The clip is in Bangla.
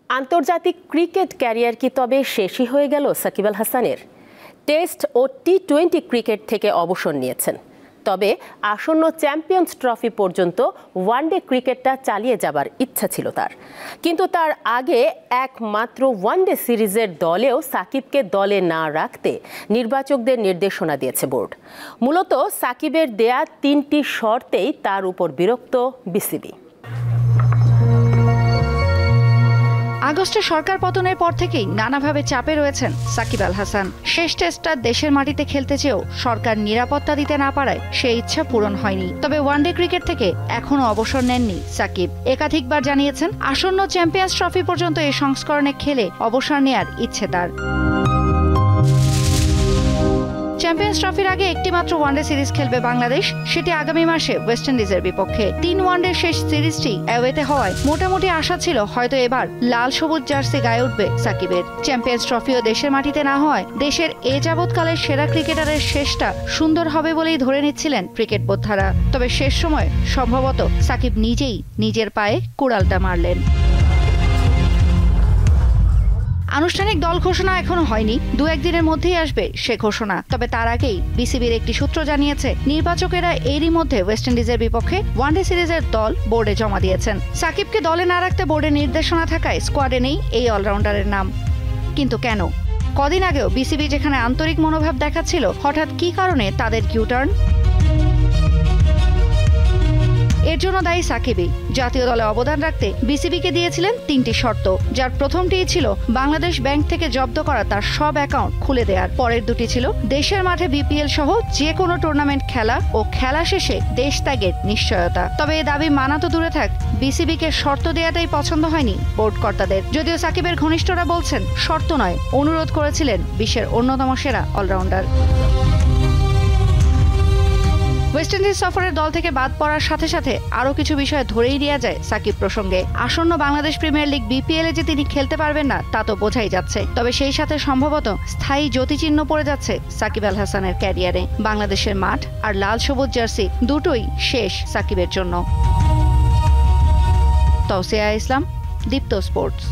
আন্তর্জাতিক ক্রিকেট ক্যারিয়ার কি তবে শেষই হয়ে গেল সাকিব আল হাসানের? টেস্ট ও টি-20 ক্রিকেট থেকে অবসর নিয়েছেন, তবে আসন্ন চ্যাম্পিয়ন্স ট্রফি পর্যন্ত ওয়ানডে ক্রিকেটটা চালিয়ে যাবার ইচ্ছা ছিল তার। কিন্তু তার আগে একমাত্র ওয়ানডে সিরিজের দলেও সাকিবকে দলে না রাখতে নির্বাচকদের নির্দেশনা দিয়েছে বোর্ড। মূলত সাকিবের দেয়া 3টি শর্তেই তার উপর বিরক্ত বিসিবি। আগস্টে সরকার পতনের পর থেকেই নানাভাবে চাপে রয়েছেন সাকিব আল হাসান। শেষ টেস্টটা দেশের মাটিতে খেলতে চেয়েও সরকার নিরাপত্তা দিতে না পারায় সেই ইচ্ছা পূরণ হয়নি। তবে ওয়ানডে ক্রিকেট থেকে এখনো অবসর নেননি সাকিব। একাধিকবার জানিয়েছেন আসন্ন চ্যাম্পিয়ন্স ট্রফি পর্যন্ত এই সংস্করণে খেলে অবসর নেয়ার ইচ্ছে তার। চ্যাম্পিয়ন্স ট্রফির আগে একটি মাত্র ওয়ানডে সিরিজ খেলবে বাংলাদেশ, সেটি আগামী মাসে ওয়েস্ট ইন্ডিজের বিপক্ষে। 3 ওয়ানডে শেষ সিরিজটি অ্যাওয়েতে হওয়ায় মোটামুটি আশা ছিল হয়তো এবার লাল সবুজ জার্সি গায়ে উঠবে সাকিবের। চ্যাম্পিয়ন্স ট্রফিও দেশের মাটিতে না হওয়ায় দেশের এ যাবৎকালের সেরা ক্রিকেটারের শেষটা সুন্দর হবে বলেই ধরে নিচ্ছিলেন ক্রিকেট বোদ্ধারা। তবে শেষ সময় সম্ভবত সাকিব নিজেই নিজের পায়ে কুড়ালটা মারলেন। আনুষ্ঠানিক দল ঘোষণা এখনো হয়নি, 2-1 দিনের মধ্যেই আসবে সে ঘোষণা। তবে তার আগেই বিসিবির একটি সূত্র জানিয়েছে নির্বাচকেরা এরই মধ্যে ওয়েস্ট ইন্ডিজের বিপক্ষে ওয়ানডে সিরিজের দল বোর্ডে জমা দিয়েছেন। সাকিবকে দলে না রাখতে বোর্ডের নির্দেশনা থাকায় স্কোয়াডে নেই এই অলরাউন্ডারের নাম। কিন্তু কেন? কদিন আগেও বিসিবি যেখানে আন্তরিক মনোভাব দেখাচ্ছিল, হঠাৎ কি কারণে তাদের কিউটার্ন? এর জন্য দায়ী সাকিবই। জাতীয় দলে অবদান রাখতে বিসিবিকে দিয়েছিলেন 3টি শর্ত, যার প্রথমটিই ছিল বাংলাদেশ ব্যাংক থেকে জব্দ করা তার সব অ্যাকাউন্ট খুলে দেওয়ার। পরের দুটি ছিল দেশের মাঠে বিপিএল সহ যে কোনো টুর্নামেন্ট খেলা ও খেলা শেষে দেশ ত্যাগের নিশ্চয়তা। তবে এ দাবি মানা তো দূরে থাক, বিসিবিকে শর্ত দেওয়াটাই পছন্দ হয়নি বোর্ড কর্তাদের। যদিও সাকিবের ঘনিষ্ঠরা বলছেন শর্ত নয়, অনুরোধ করেছিলেন বিশ্বের অন্যতম সেরা অলরাউন্ডার। ওয়েস্ট ইন্ডিজ সফরের দল থেকে বাদ পড়ার সাথে সাথে আরও কিছু বিষয় ধরেই দেওয়া যায় সাকিব প্রসঙ্গে। আসন্ন বাংলাদেশ প্রিমিয়ার লিগ বিপিএল-এ যে তিনি খেলতে পারবেন না তা তো বোঝাই যাচ্ছে। তবে সেই সাথে সম্ভবত স্থায়ী জ্যোতিচিহ্ন পড়ে যাচ্ছে সাকিব আল হাসানের ক্যারিয়ারে। বাংলাদেশের মাঠ আর লাল সবুজ জার্সি দুটোই শেষ সাকিবের জন্য। তৌসিয়া ইসলাম, দীপ্ত স্পোর্টস।